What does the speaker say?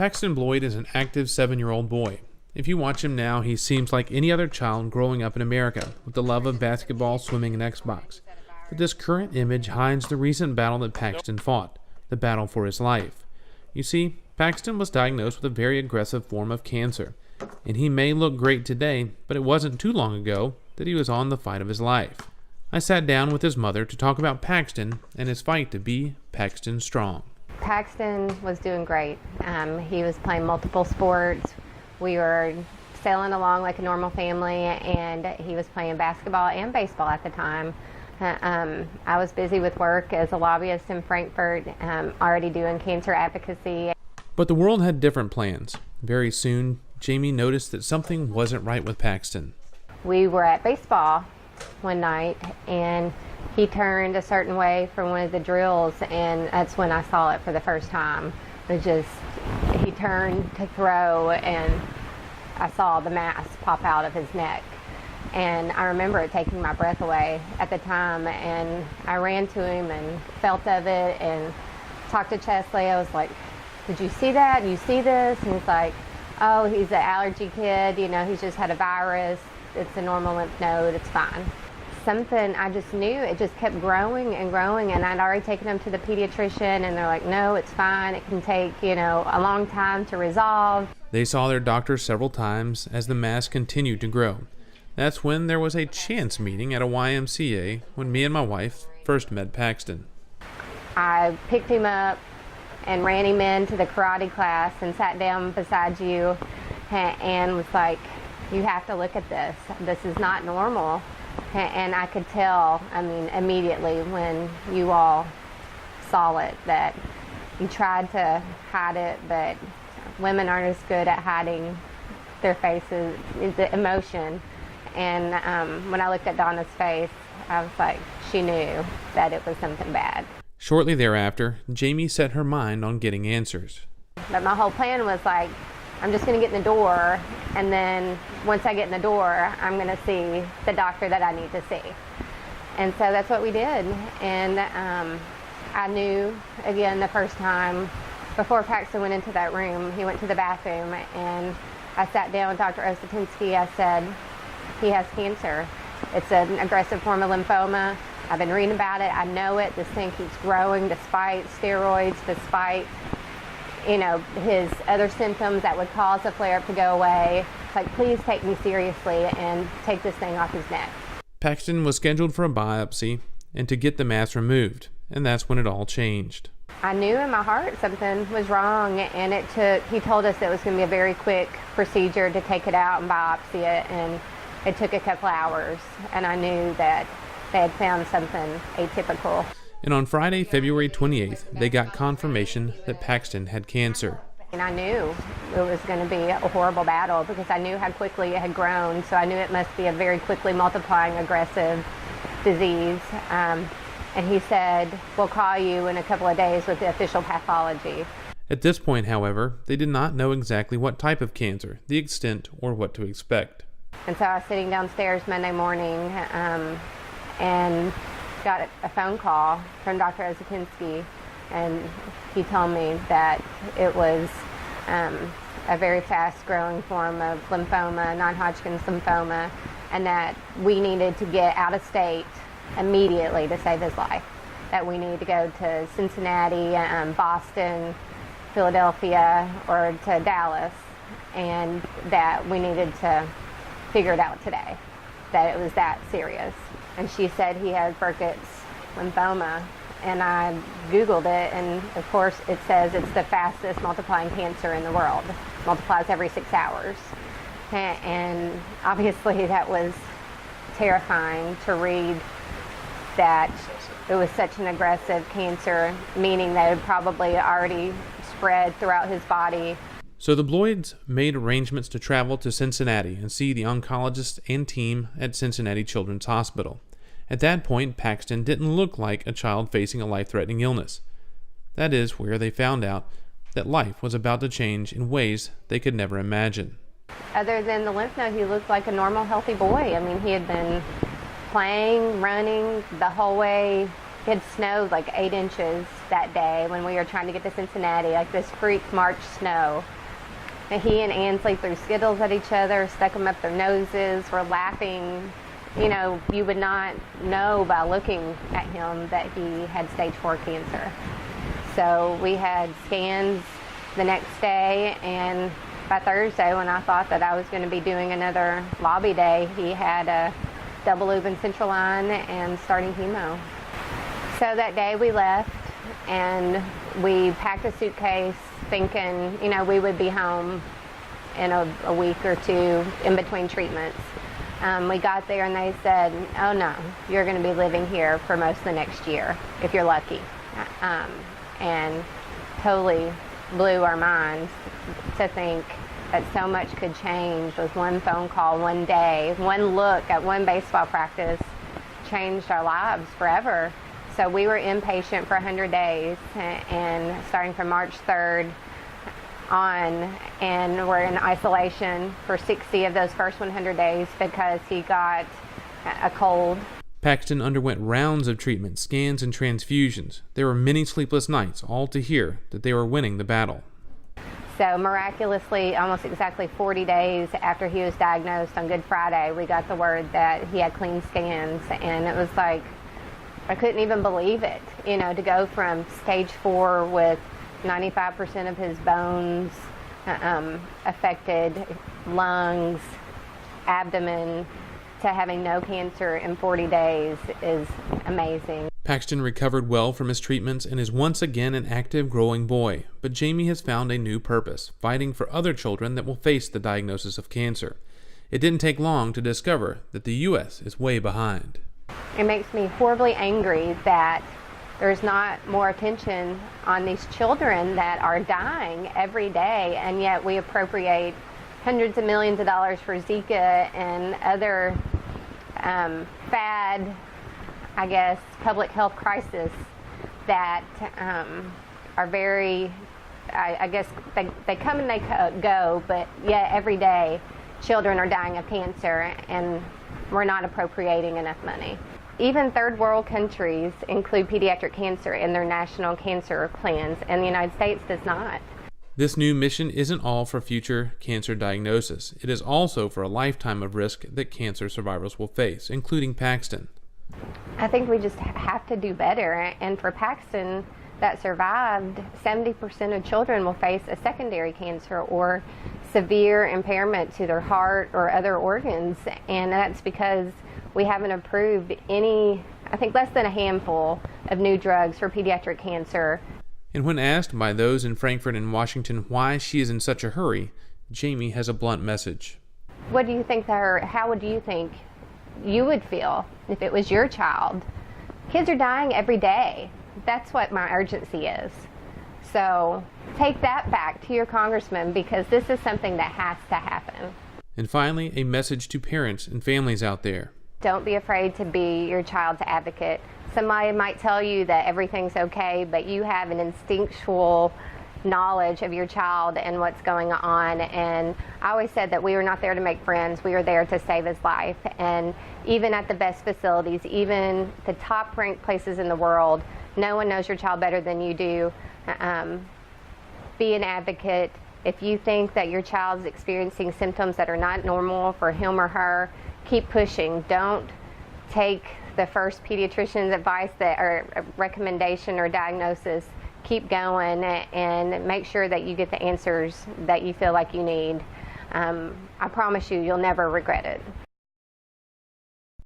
Paxton Bloyd is an active 7-year-old boy. If you watch him now, he seems like any other child growing up in America, with the love of basketball, swimming, and Xbox. But this current image hides the recent battle that Paxton fought, the battle for his life. You see, Paxton was diagnosed with a very aggressive form of cancer, and he may look great today, but it wasn't too long ago that he was on the fight of his life. I sat down with his mother to talk about Paxton and his fight to be Paxton strong. Paxton was doing great. He was playing multiple sports. We were sailing along like a normal family, and he was playing basketball and baseball at the time. I was busy with work as a lobbyist in Frankfurt, already doing cancer advocacy. But the world had different plans. Very soon, Jamie noticed that something wasn't right with Paxton. We were at baseball one night, and he turned a certain way for one of the drills, and that's when I saw it for the first time. He turned to throw, and I saw the mass pop out of his neck. And I remember it taking my breath away at the time, and I ran to him and felt of it and talked to Chesley. I was like, "Did you see that? You see this?" And he's like, "Oh, he's an allergy kid. He's just had a virus. It's a normal lymph node. It's fine." Something I just knew, it just kept growing and growing, and I'd already taken him to the pediatrician, and they're like, "No, it's fine. It can take, a long time to resolve." They saw their doctor several times as the mass continued to grow. That's when there was a chance meeting at a YMCA when me and my wife first met Paxton. I picked him up and ran him into the karate class and sat down beside you and was like, "You have to look at this. This is not normal." And I could tell, immediately when you all saw it, that you tried to hide it, but women aren't as good at hiding their faces, the emotion. And when I looked at Donna's face, I was like, she knew that it was something bad. Shortly thereafter, Jamie set her mind on getting answers. But my whole plan was like, I'm just going to get in the door, and then once I get in the door, I'm going to see the doctor that I need to see. And so that's what we did. And I knew, again, the first time, before Paxton went into that room, he went to the bathroom, and I sat down with Dr. Osetinsky. I said, "He has cancer. It's an aggressive form of lymphoma. I've been reading about it. I know it. This thing keeps growing despite steroids, despite his other symptoms that would cause a flare-up to go away. Like, please take me seriously and take this thing off his neck." Paxton was scheduled for a biopsy and to get the mass removed, and that's when it all changed. I knew in my heart something was wrong, and he told us it was going to be a very quick procedure to take it out and biopsy it, and it took a couple hours, and I knew that they had found something atypical. And on Friday, February 28th, they got confirmation that Paxton had cancer. And I knew it was going to be a horrible battle because I knew how quickly it had grown, so I knew it must be a very quickly multiplying aggressive disease. And he said, "We'll call you in a couple of days with the official pathology." At this point, however, they did not know exactly what type of cancer, the extent, or what to expect. And so I was sitting downstairs Monday morning and got a phone call from Dr. Osetinsky, and he told me that it was a very fast-growing form of lymphoma, non-Hodgkin's lymphoma, and that we needed to get out of state immediately to save his life, that we needed to go to Cincinnati, Boston, Philadelphia, or to Dallas, and that we needed to figure it out today, that it was that serious. And she said he had Burkitt's lymphoma, and I Googled it, and of course it says it's the fastest multiplying cancer in the world. Multiplies every 6 hours. And obviously that was terrifying to read, that it was such an aggressive cancer, meaning that it had probably already spread throughout his body. So the Bloyds made arrangements to travel to Cincinnati and see the oncologist and team at Cincinnati Children's Hospital. At that point, Paxton didn't look like a child facing a life-threatening illness. That is where they found out that life was about to change in ways they could never imagine. Other than the lymph node, he looked like a normal, healthy boy. He had been playing, running the whole way It had snowed like 8 inches that day when we were trying to get to Cincinnati, like this freak March snow. And he and Ansley threw Skittles at each other, stuck them up their noses, were laughing. You know, you would not know by looking at him that he had stage 4 cancer. So we had scans the next day, and by Thursday, when I thought that I was going to be doing another lobby day, he had a double loop central line and starting chemo. So that day we left, and we packed a suitcase thinking, you know, we would be home in a week or two in between treatments. We got there and they said, oh no, you're going to be living here for most of the next year, if you're lucky. And totally blew our minds to think that so much could change with one phone call, one day, one look at one baseball practice changed our lives forever. So we were inpatient for 100 days, and starting from March 3rd on, and we're in isolation for 60 of those first 100 days because he got a cold. Paxton underwent rounds of treatment, scans, and transfusions. There were many sleepless nights, all to hear that they were winning the battle. So miraculously, almost exactly 40 days after he was diagnosed on Good Friday, we got the word that he had clean scans, and it was like, I couldn't even believe it, you know, to go from stage 4 with 95% of his bones affected, lungs, abdomen, to having no cancer in 40 days is amazing. Paxton recovered well from his treatments and is once again an active, growing boy. But Jamie has found a new purpose, fighting for other children that will face the diagnosis of cancer. It didn't take long to discover that the U.S. is way behind. It makes me horribly angry that there's not more attention on these children that are dying every day, and yet we appropriate hundreds of millions of dollars for Zika and other fad, I guess, public health crisis that are very, I guess, they come and they go, but yet every day children are dying of cancer, and we're not appropriating enough money. Even third world countries include pediatric cancer in their national cancer plans, and the United States does not. This new mission isn't all for future cancer diagnosis. It is also for a lifetime of risk that cancer survivors will face, including Paxton. I think we just have to do better, and for Paxton that survived, 70% of children will face a secondary cancer or severe impairment to their heart or other organs, and that's because we haven't approved any, I think less than a handful of new drugs for pediatric cancer. And when asked by those in Frankfurt and Washington why she is in such a hurry, Jamie has a blunt message. What do you think how would you think you would feel if it was your child? Kids are dying every day. That's what my urgency is. So take that back to your congressman, because this is something that has to happen. And finally, a message to parents and families out there. Don't be afraid to be your child's advocate. Somebody might tell you that everything's okay, but you have an instinctual knowledge of your child and what's going on. And I always said that we were not there to make friends. We were there to save his life. And even at the best facilities, even the top-ranked places in the world, no one knows your child better than you do. Be an advocate. If you think that your child is experiencing symptoms that are not normal for him or her, keep pushing. Don't take the first pediatrician's advice or recommendation or diagnosis. Keep going and make sure that you get the answers that you feel like you need. I promise you, you'll never regret it.